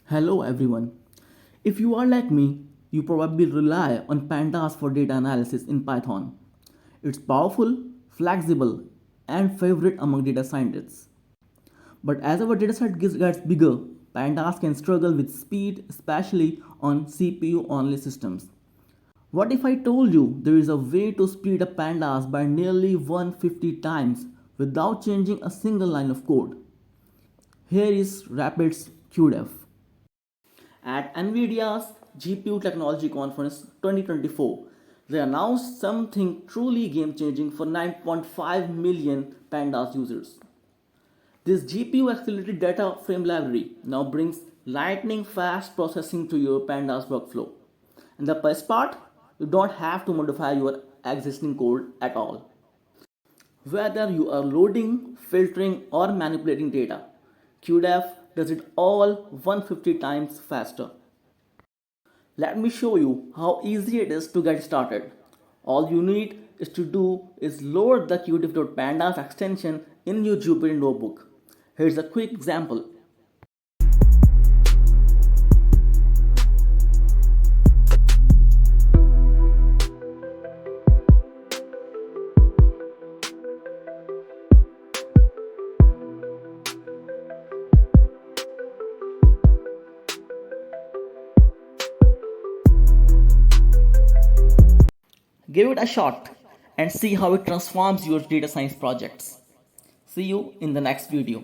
Hello everyone. If you are like me, you probably rely on pandas for data analysis in Python. It's powerful, flexible, and favorite among data scientists. But as our dataset gets bigger, pandas can struggle with speed, especially on CPU only systems. What if I told you there is a way to speed up pandas by nearly 150 times without changing a single line of code? Here is RAPIDS cuDF. At NVIDIA's GPU Technology Conference 2024, they announced something truly game changing for 9.5 million Pandas users. This GPU-accelerated DataFrame library now brings lightning fast processing to your Pandas workflow. And the best part, you don't have to modify your existing code at all. Whether you are loading, filtering, or manipulating data, cuDF does it all 150 times faster. Let me show you how easy it is to get started. All you need to do is load the cuDF.pandas extension in your Jupyter notebook. Here's a quick example. Give it a shot and see how it transforms your data science projects. See you in the next video.